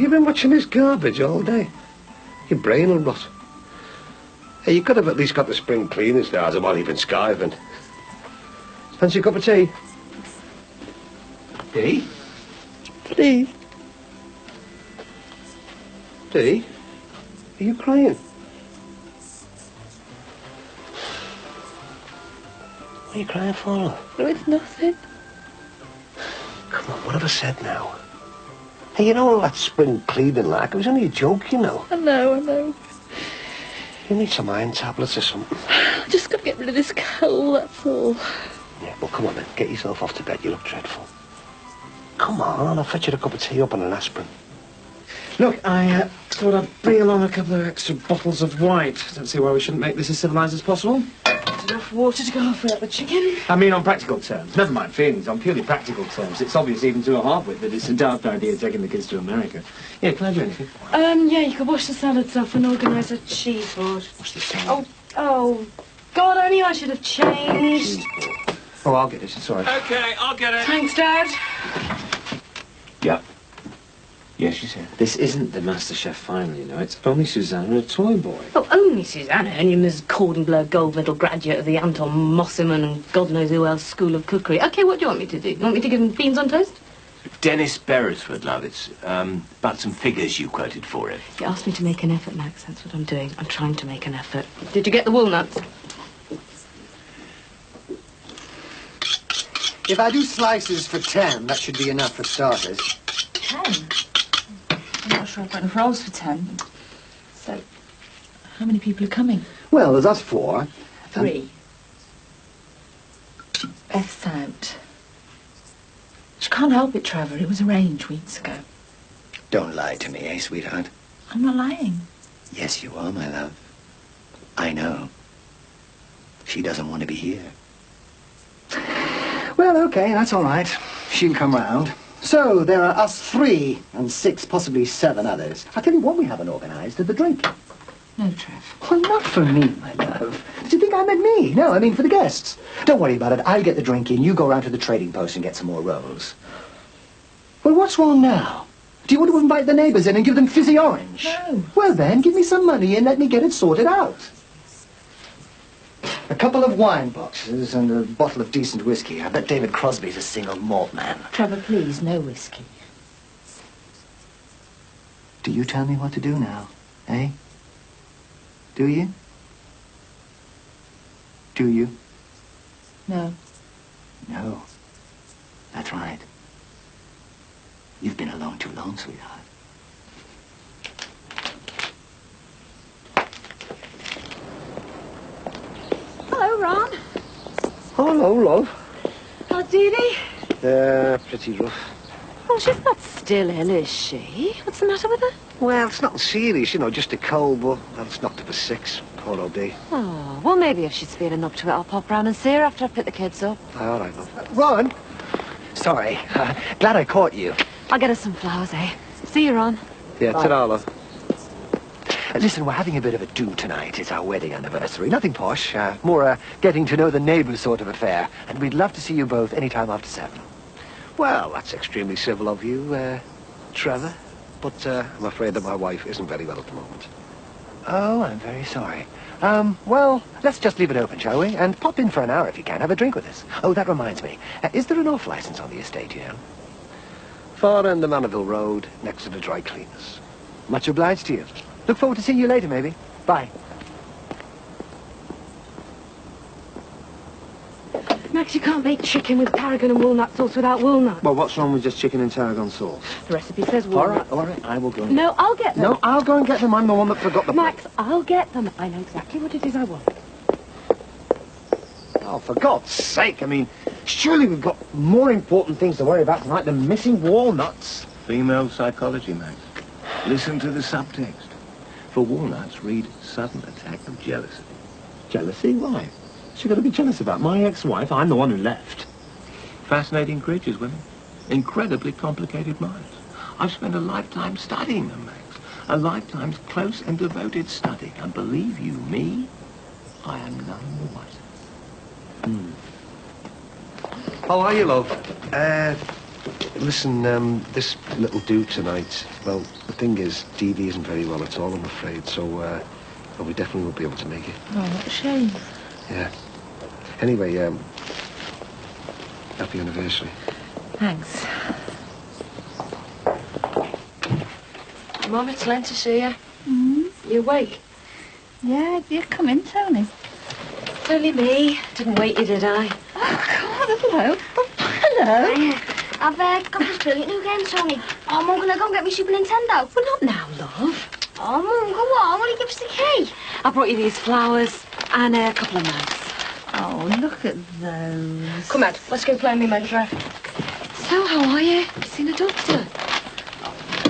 you been watching this garbage all day? Your brain will rot. Hey, you could have at least got the spring cleaning stars and not even skiving. Fancy a cup of tea? Dee? Please. Dee? Are you crying? What are you crying for? No, it's nothing. Come on, what have I said now? Hey, you know all that spring cleaning like? It was only a joke, you know. I know. You need some iron tablets or something. I just got to get rid of this cold, that's all. Yeah, well, come on then. Get yourself off to bed. You look dreadful. Come on, I'll fetch you a cup of tea up and an aspirin. Look, I thought I'd bring along a couple of extra bottles of white. Don't see why we shouldn't make this as civilised as possible. Enough water to go halfway up the chicken. I mean, on practical terms. Never mind feelings, on purely practical terms. It's obvious even to a half-wit that it's a daft idea taking the kids to America. Yeah, can I do anything? Yeah, you could wash the salads off and organise a cheese board. What's the salad? Oh, God, I knew I should have changed. Oh, I'll get it, it's all right. Okay, I'll get it. Thanks, Dad. Yeah. Yes, she said. This isn't the MasterChef final, you know. It's only Susanna and a toy boy. Oh, only Susanna, and you Miss Cordon-Bleu gold medal graduate of the Anton Mosselman and God knows who else School of Cookery. OK, what do you want me to do? You want me to give him beans on toast? Dennis Beresford, love. It's about some figures you quoted for it. You asked me to make an effort, Max. That's what I'm doing. I'm trying to make an effort. Did you get the walnuts? If I do slices for 10, that should be enough for starters. 10? I'm not sure I've got enough rolls for 10. So, how many people are coming? Well, there's us 4. 3. F's out. She can't help it, Trevor. It was arranged weeks ago. Don't lie to me, eh, sweetheart? I'm not lying. Yes, you are, my love. I know. She doesn't want to be here. Well, okay, that's all right. She'll come round. So, there are us 3 and 6, possibly 7 others. I tell you what we haven't organised, the drink. No, Trev. Well, not for me, my love. Did you think I meant me? No, I mean for the guests. Don't worry about it. I'll get the drink in. You go round to the trading post and get some more rolls. Well, what's wrong now? Do you want to invite the neighbours in and give them fizzy orange? No. Well, then, give me some money and let me get it sorted out. A couple of wine boxes and a bottle of decent whiskey. I bet David Crosby's a single malt man. Trevor, please, no whiskey. Do you tell me what to do now, eh? Do you? Do you? No. No. That's right. You've been alone too long, sweetheart. Hello, Ron. Hello, love. How's Dee? Pretty rough. Well, she's not still ill, is she? What's the matter with her? Well, it's nothing serious, you know, just a cold, but that's knocked her for 6. Poor old Dee. Oh, well, maybe if she's feeling up to it, I'll pop round and see her after I've picked the kids up. All right, love. Ron! Sorry. Glad I caught you. I'll get her some flowers, eh? See you, Ron. Yeah, ta-ra, love. Listen, we're having a bit of a do tonight. It's our wedding anniversary. Nothing posh. More getting to know the neighbours sort of affair. And we'd love to see you both any time after 7. Well, that's extremely civil of you, Trevor. But I'm afraid that my wife isn't very well at the moment. Oh, I'm very sorry. Well, let's just leave it open, shall we? And pop in for an hour if you can. Have a drink with us. Oh, that reminds me. Is there an off-licence on the estate, you know? Far end of Manaville Road, next to the dry cleaners. Much obliged to you. Look forward to seeing you later, maybe. Bye. Max, you can't make chicken with tarragon and walnut sauce without walnuts. Well, what's wrong with just chicken and tarragon sauce? The recipe says walnuts. All right. I will go and... No, I'll get them. No, I'll go and get them. I'm the one that forgot the... Max, I'll get them. I know exactly what it is I want. Oh, for God's sake, I mean, surely we've got more important things to worry about tonight than missing walnuts. Female psychology, Max. Listen to the subtext. For walnuts, read sudden attack of jealousy. Jealousy? Why? She got to be jealous about my ex-wife. I'm the one who left. Fascinating creatures, women. Incredibly complicated minds. I've spent a lifetime studying them, Max. A lifetime's close and devoted study. And believe you me, I am none the wiser. How are you, love? Listen, this little do tonight, well, the thing is, Dee Dee isn't very well at all, I'm afraid, so, well, we definitely won't be able to make it. Oh, what a shame. Yeah. Anyway, happy anniversary. Thanks. Mum, it's Len to see you. Mm. You awake? Yeah, you come in, Tony. It's only me. Didn't wait you, did I? Oh, God, hello. Oh, hello. I've got this brilliant new game, Tony. Oh, Mum, can I go and get me Super Nintendo? Well, not now, love. Oh, Mum, go on. Will you give us the key? I brought you these flowers and a couple of mugs. Oh, look at those. Come on, let's go play me mantra. So, how are you? Have you seen a doctor?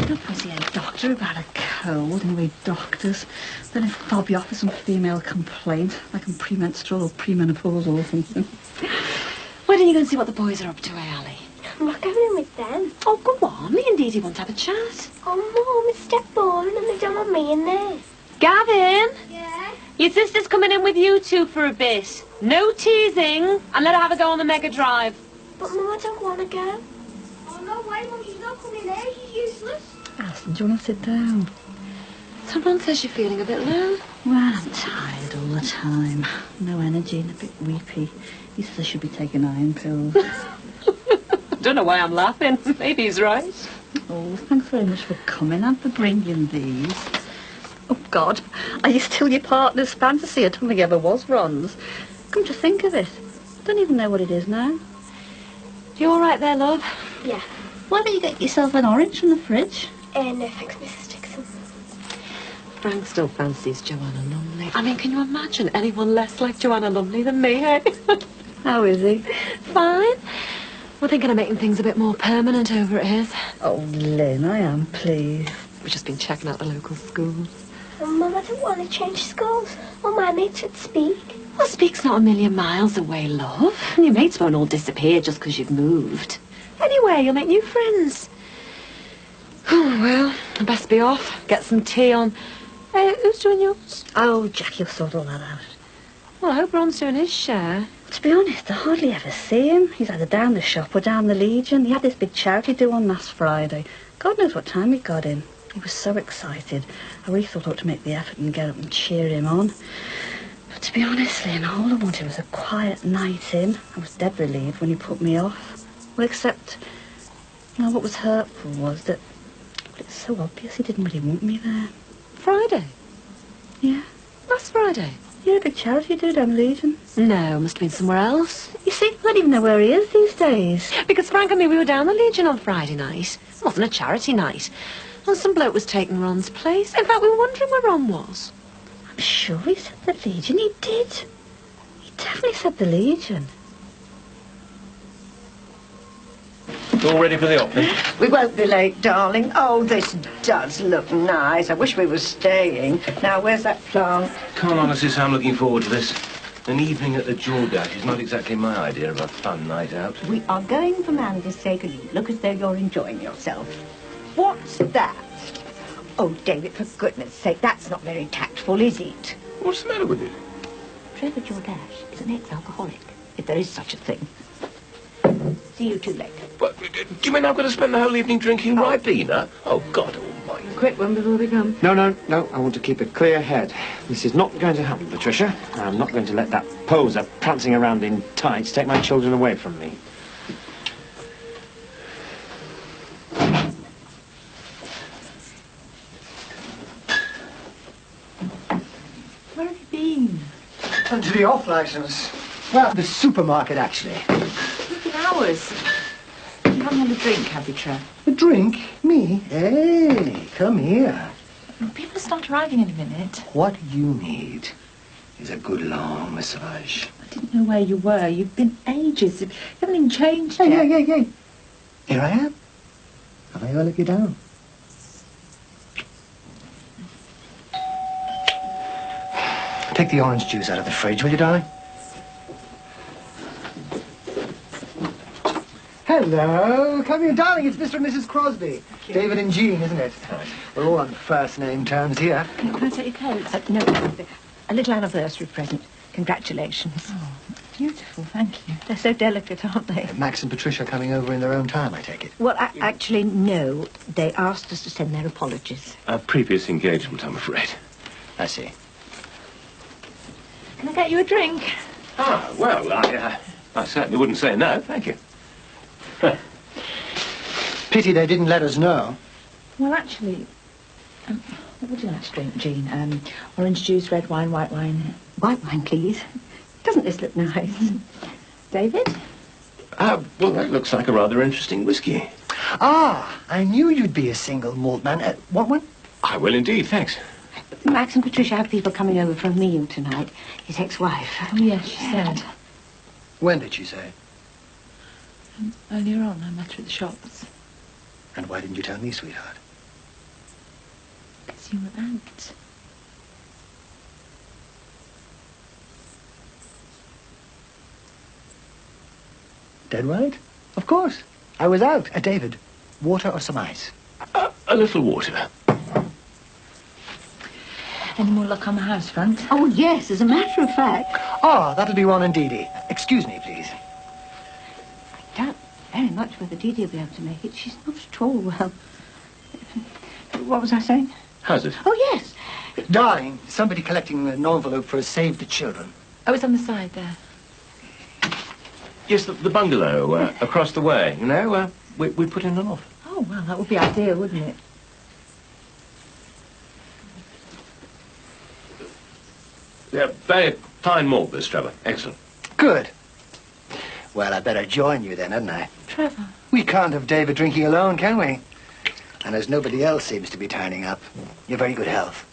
Not see a doctor about a cold. Anyway, doctors. Then if I'll be off for some female complaint, like I'm premenstrual or premenopausal or something. Why don't you go and see what the boys are up to, eh, Ali? I'm not going in with them. Oh, go on. Me and Dee Dee want to have a chat. Oh, Mum, it's step boring and they don't want me in there. Gavin, Yeah? your sister's coming in with you two for a bit. No teasing, and let her have a go on the Mega Drive. But, Mum, I don't want to go. Oh, no way, Mum, she's not coming there. She's useless. Alison, do you want to sit down? Someone says you're feeling a bit low. Well, I'm tired all the time. No energy and a bit weepy. He says I should be taking iron pills. I don't know why I'm laughing. Maybe he's right. Oh, thanks very much for coming and for bringing these. Oh, God, are you still your partner's fantasy? I don't think it ever was Ron's. Come to think of it, I don't even know what it is now. You all right there, love? Yeah. Why don't you get yourself an orange from the fridge? No, thanks, Mrs. Dixon. Frank still fancies Joanna Lumley. I mean, can you imagine anyone less like Joanna Lumley than me, eh? How is he? Fine. We're thinking of making things a bit more permanent over at his. Oh, Lynn, I am pleased. We've just been checking out the local schools. Oh, Mum, I don't want to change schools. All my mates would speak. Well, Speak's not a million miles away, love. And your mates won't all disappear just because you've moved. Anyway, you'll make new friends. Oh, well, I best be off. Get some tea on. Who's doing yours? Oh, Jack, you'll sort all that out. Well, I hope Ron's doing his share. To be honest, I hardly ever see him. He's either down the shop or down the Legion. He had this big charity do on last Friday. God knows what time he got in. He was so excited. I really thought I ought to make the effort and get up and cheer him on. But to be honest, Lynn, all I wanted was a quiet night in. I was dead relieved when he put me off. Well, except, you know, what was hurtful was that it's so obvious he didn't really want me there. Friday? Yeah. Last Friday? You had a big charity do down the Legion? No, must have been somewhere else. You see, I don't even know where he is these days. Because Frank and me, we were down the Legion on Friday night. It wasn't a charity night. And some bloke was taking Ron's place. In fact, we were wondering where Ron was. I'm sure he said the Legion. He did. He definitely said the Legion. All ready for the open? We won't be late, darling. Oh, this does look nice. I wish we were staying. Now, where's that plant? Can't honestly say I'm looking forward to this. An evening at the Jordache is not exactly my idea of a fun night out. We are going for Mandy's sake, and you look as though you're enjoying yourself. What's that? Oh, David, for goodness sake, that's not very tactful, is it? What's the matter with it? Trevor Jordache is an ex-alcoholic, if there is such a thing. See you two later. What, do you mean I'm going to spend the whole evening drinking Ribena? Oh, God almighty. Quick one before they come. No, I want to keep a clear head. This is not going to happen, Patricia. I'm not going to let that poser prancing around in tights take my children away from me. Where have you been? To the off license. Well, the supermarket, actually. Hours. You haven't had a drink, have you, Trev? A drink? Me? Hey, come here. People start arriving in a minute. What you need is a good long massage. I didn't know where you were. You've been ages. You haven't even changed Hey, yet. hey. Here I am. Have I ever let you down? Take the orange juice out of the fridge, will you, darling? Hello. Come here, darling. It's Mr. and Mrs. Crosby. David and Jean, isn't it? We're all on first name terms here. Can I take your coat? No, a little anniversary present. Congratulations. Oh, Beautiful, thank you. They're so delicate, aren't they? Max and Patricia coming over in their own time, I take it. Well, actually, no. They asked us to send their apologies. A previous engagement, I'm afraid. I see. Can I get you a drink? Ah, well, I certainly wouldn't say no, thank you. Pity they didn't let us know. Well, actually, what would you like to drink, Jean? Orange juice, red wine, white wine? White wine, please. Doesn't this look nice? David? Well, that looks like a rather interesting whiskey. Ah, I knew you'd be a single malt man. Want one? I will indeed, thanks. Max and Patricia have people coming over for a meal tonight. His ex-wife. Oh, yes, she said. When did she say? Earlier on, I met her at the shops. And why didn't you tell me, sweetheart? Because you were out. Dead right? Of course. I was out. David, water or some ice? A little water. Any more luck on the house front? Oh, yes, as a matter of fact. Oh, that'll be Ron and Dee Dee. Excuse me, please. I doubt very much whether Dee Dee will be able to make it. She's not at all well. What was I saying? How's it? Oh, yes. Darling, somebody collecting an envelope for Save the Children. Oh, it's on the side there. Yes, the bungalow across the way, you know, we put in an offer. Oh, well, that would be ideal, wouldn't it? Yeah, very fine malt, this, Trevor. Excellent. Good. Well, I better join you then, hadn't I? Trevor. We can't have David drinking alone, can we? And as nobody else seems to be turning up, you're very good health.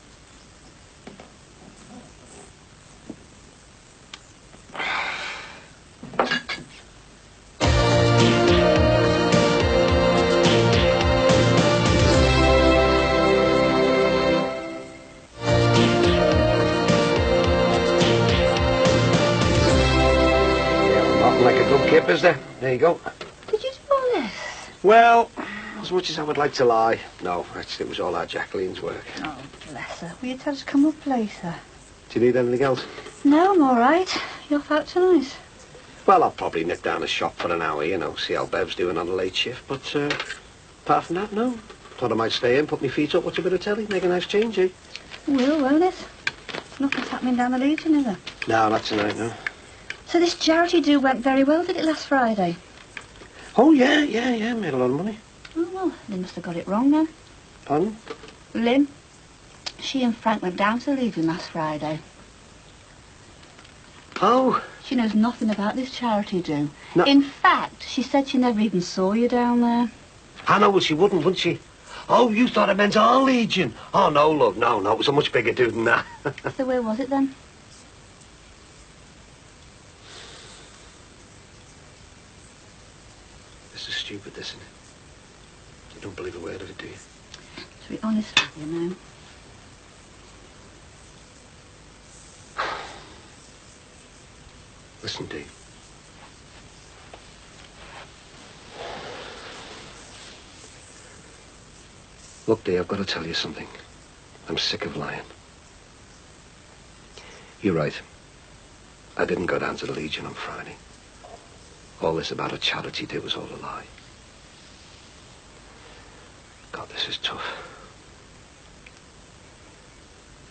Like a good kip, is there? There you go. Did you do all this? Well, as much as I would like to lie, no, it was all our Jacqueline's work. Oh, bless her. Will you tell us to come up later? Do you need anything else? No, I'm all right. You're off out tonight. Well, I'll probably nip down the shop for an hour, you know, see how Bev's doing on the late shift. But apart from that, no. Thought I might stay in, put my feet up, watch a bit of telly, make a nice change, eh? Will, won't it? Nothing's happening down the Legion, is there? No, not tonight, no. So this charity do went very well, did it, last Friday? Oh, yeah, made a lot of money. Oh, well, they must have got it wrong then. Pardon? Lynn, she and Frank went down to the Legion last Friday. Oh. She knows nothing about this charity do. No. In fact, she said she never even saw you down there. I know, well, she wouldn't she? Oh, you thought it meant our Legion. Oh, no, love, no, it was a much bigger do than that. So where was it then? This is stupid, isn't it? You don't believe a word of it, do you? To be honest with you now. Listen, Dave. Look, Dave, I've got to tell you something. I'm sick of lying. You're right. I didn't go down to the Legion on Friday. All this about a charity day was all a lie. God, this is tough.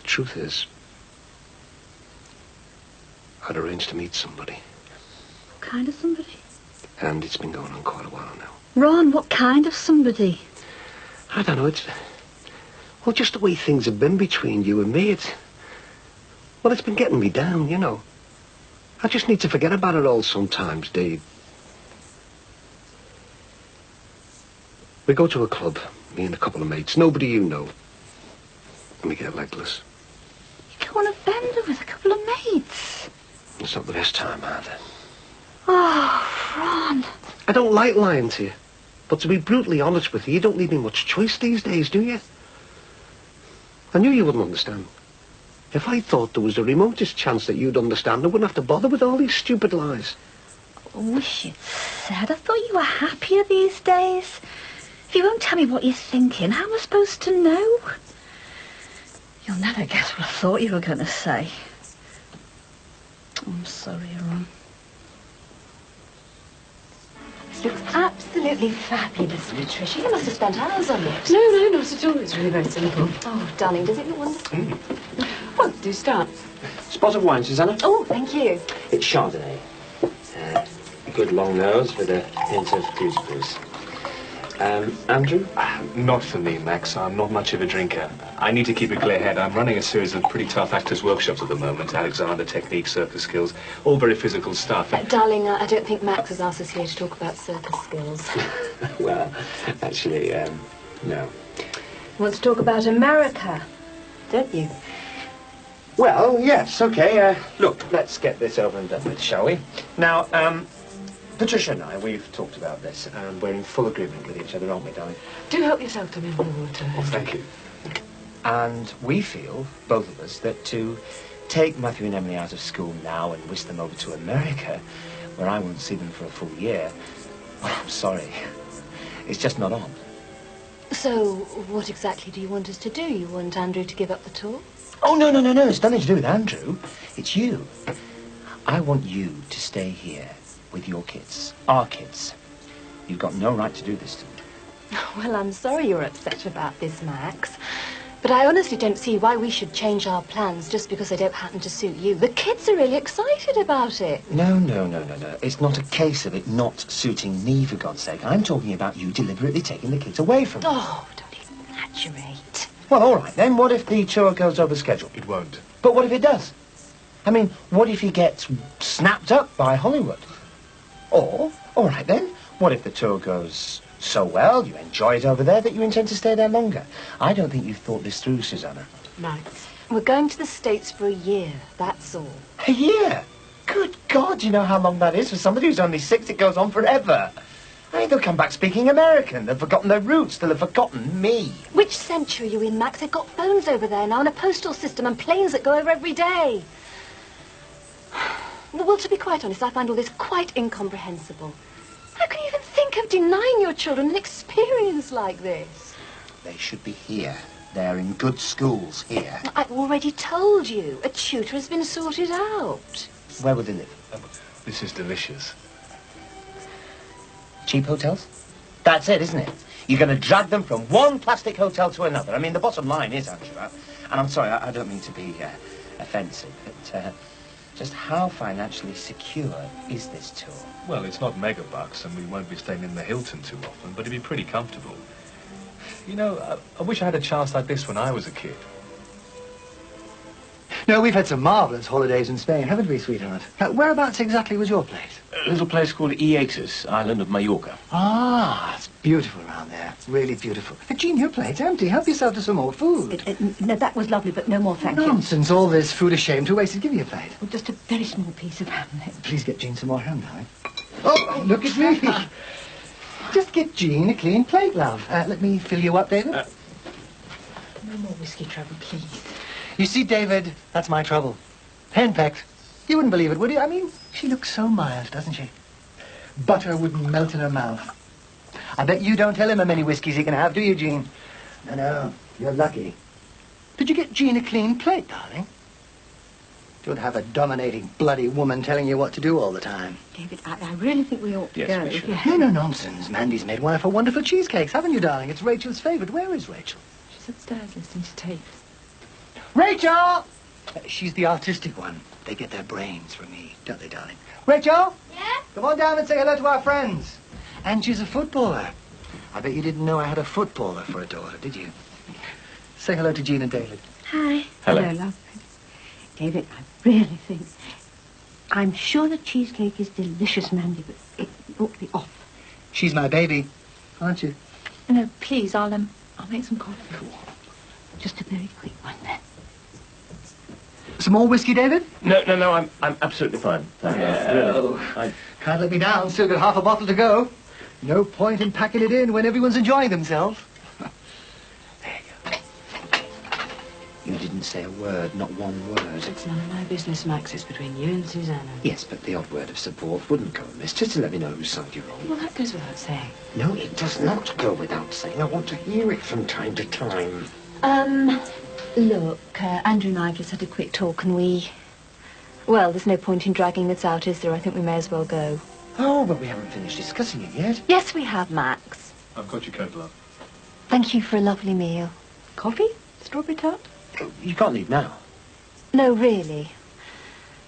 The truth is, I'd arranged to meet somebody. What kind of somebody? And it's been going on quite a while now. Ron, what kind of somebody? I don't know, it's... Well, just the way things have been between you and me, it's... Well, it's been getting me down, you know. I just need to forget about it all sometimes, Dave. We go to a club, me and a couple of mates, nobody you know. And we get legless. You go on a bender with a couple of mates? It's not the best time either. Oh, Ron. I don't like lying to you. But to be brutally honest with you, you don't leave me much choice these days, do you? I knew you wouldn't understand. If I thought there was the remotest chance that you'd understand, I wouldn't have to bother with all these stupid lies. I wish you'd said. I thought you were happier these days. If you won't tell me what you're thinking, how am I supposed to know? You'll never guess what I thought you were going to say. I'm sorry, Ron. This looks absolutely fabulous, Patricia. You must have spent hours on it. No, not at all. It's really very simple. Oh, darling, does it look wonderful? Well, do start. Spot of wine, Susanna. Oh, thank you. It's Chardonnay. A good long nose with a hint of gooseberries. Andrew? Not for me, Max. I'm not much of a drinker. I need to keep a clear head. I'm running a series of pretty tough actors' workshops at the moment. Alexander, technique, circus skills, all very physical stuff. Darling, I don't think Max has asked us here to talk about circus skills. Well, actually, no. He wants to talk about America, don't you? Well, yes, okay. Look, let's get this over and done with, shall we? Now, Patricia and I, we've talked about this, and we're in full agreement with each other, aren't we, darling? Do help yourself to mineral water. Oh, thank you. And we feel, both of us, that to take Matthew and Emily out of school now and whisk them over to America, where I won't see them for a full year, well, I'm sorry. It's just not on. So, what exactly do you want us to do? You want Andrew to give up the tour? Oh, no. It's nothing to do with Andrew. It's you. I want you to stay here with your kids, our kids. You've got no right to do this to me. Well, I'm sorry you're upset about this, Max. But I honestly don't see why we should change our plans just because they don't happen to suit you. The kids are really excited about it. No. It's not a case of it not suiting me, for God's sake. I'm talking about you deliberately taking the kids away from me. Oh, don't exaggerate. Well, all right, then. What if the tour goes over schedule? It won't. But what if it does? I mean, what if he gets snapped up by Hollywood? Or, all right, then, what if the tour goes so well, you enjoy it over there, that you intend to stay there longer? I don't think you've thought this through, Susanna. Max. We're going to the States for a year, that's all. A year? Good God, you know how long that is? For somebody who's only 6, it goes on forever. I mean, they'll come back speaking American. They've forgotten their roots. They'll have forgotten me. Which century are you in, Max? They've got phones over there now and a postal system and planes that go over every day. Well, to be quite honest, I find all this quite incomprehensible. How can you even think of denying your children an experience like this? They should be here. They're in good schools here. I've already told you. A tutor has been sorted out. Where would they live? This is delicious. Cheap hotels? That's it, isn't it? You're going to drag them from one plastic hotel to another. I mean, the bottom line is, Angela, and I'm sorry, I don't mean to be offensive, but just how financially secure is this tour? Well, it's not megabucks, and we won't be staying in the Hilton too often, but it'd be pretty comfortable. You know, I wish I had a chance like this when I was a kid. No, we've had some marvellous holidays in Spain, haven't we, sweetheart? Whereabouts exactly was your place? A little place called Iatus, island of Mallorca. Ah, it's beautiful around there. Really beautiful. Jean, your plate's empty. Help yourself to some more food. No, that was lovely, but no more, thank you. Nonsense. All this food is shame to waste it. Give me a plate. Well, just a very small piece of ham. Please get Jean some more ham, darling. Oh, look at me. Just get Jean a clean plate, love. Let me fill you up, David. No more whiskey trouble, please. You see, David, that's my trouble. Henpecked. You wouldn't believe it, would you? I mean, she looks so mild, doesn't she? Butter wouldn't melt in her mouth. I bet you don't tell him how many whiskies he can have, do you, Jean? No, you're lucky. Did you get Jean a clean plate, darling? Don't have a dominating bloody woman telling you what to do all the time. David, I really think we ought to go. we should. No nonsense. Mandy's made wonderful, wonderful cheesecakes, haven't you, darling? It's Rachel's favourite. Where is Rachel? She's upstairs listening to tape. Rachel! She's the artistic one. They get their brains from me, don't they, darling? Rachel? Yeah? Come on down and say hello to our friends. And she's a footballer. I bet you didn't know I had a footballer for a daughter, did you? Say hello to Jean and David. Hi. Hello. Love. David, I really think... I'm sure the cheesecake is delicious, Mandy, but it ought to be off. She's my baby, aren't you? No, please, I'll make some coffee. Just a very quick one, then. Some more whiskey, David? No, I'm absolutely fine. Really. Can't let me down. Still got half a bottle to go. No point in packing it in when everyone's enjoying themselves. There you go. You didn't say a word, not one word. It's none of my business, Max. It's between you and Susanna. Yes, but the odd word of support wouldn't go amiss, just to let me know whose side you're on. Well, that goes without saying. No, it does not go without saying. I want to hear it from time to time. Look, Andrew and I have just had a quick talk and we... Well, there's no point in dragging this out, is there? I think we may as well go. Oh, but we haven't finished discussing it yet. Yes, we have, Max. I've got your coat, love. Thank you for a lovely meal. Coffee? Strawberry tart? You can't leave now. No, really.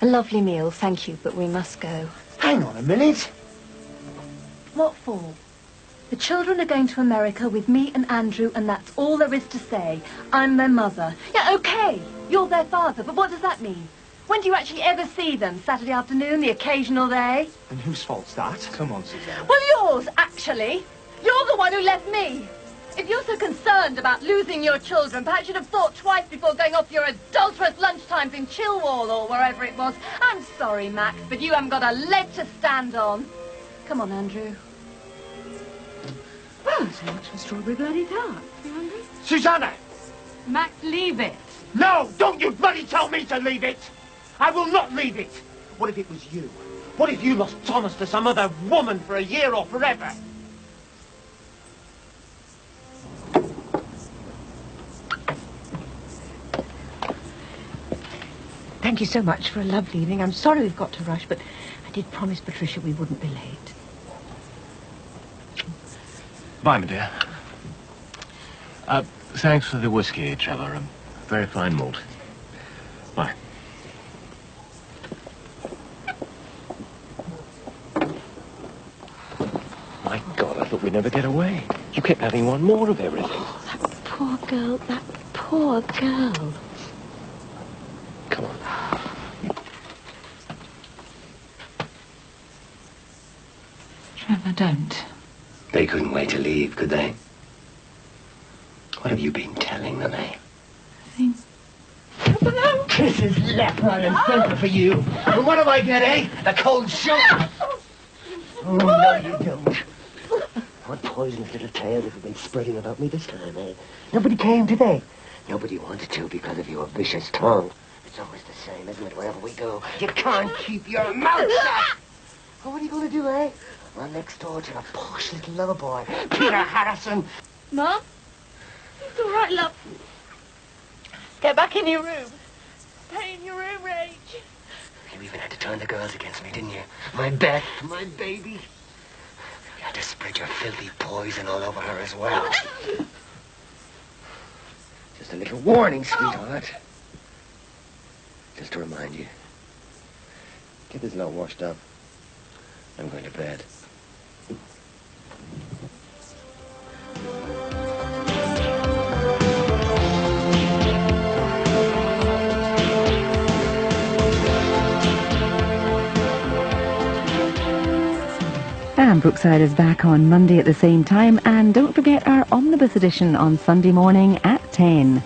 A lovely meal, thank you, but we must go. Hang on a minute. What for? The children are going to America with me and Andrew, and that's all there is to say. I'm their mother. Yeah, okay, you're their father, but what does that mean? When do you actually ever see them? Saturday afternoon, the occasional day? And whose fault's that? Come on, Suzanne. Well, yours, actually. You're the one who left me. If you're so concerned about losing your children, perhaps you'd have thought twice before going off your adulterous lunchtimes in Chilwell or wherever it was. I'm sorry, Max, but you haven't got a leg to stand on. Come on, Andrew. Oh, so much for strawberry bloody tart. You hungry? Susanna! Max, leave it. No! Don't you bloody tell me to leave it! I will not leave it! What if it was you? What if you lost Thomas to some other woman for a year or forever? Thank you so much for a lovely evening. I'm sorry we've got to rush, but I did promise Patricia we wouldn't be late. Bye, my dear. Thanks for the whiskey, Trevor. Very fine malt. Bye. My God, I thought we'd never get away. You kept having one more of everything. Oh, that poor girl, that poor girl. Come on. Trevor, don't. They couldn't wait to leave, could they? What have you been telling them, eh? Kisses left, right, and centre for you. And what do I get, eh? The cold shoulder. Oh, no, you don't. What poisonous little tales have you been spreading about me this time, eh? Nobody came, did they? Nobody wanted to because of your vicious tongue. It's always the same, isn't it, wherever we go? You can't keep your mouth shut. Well, what are you going to do, eh? Run next door to a posh little lover boy, Peter Harrison. Mum? It's all right, love. Get back in your room. Stay in your room, Rage. You even had to turn the girls against me, didn't you? My Beth, my baby. You had to spread your filthy poison all over her as well. Just a little warning, sweetheart. Just to remind you. Get this lot washed up. I'm going to bed. And Brookside is back on Monday at the same time, and don't forget our omnibus edition on Sunday morning at 10.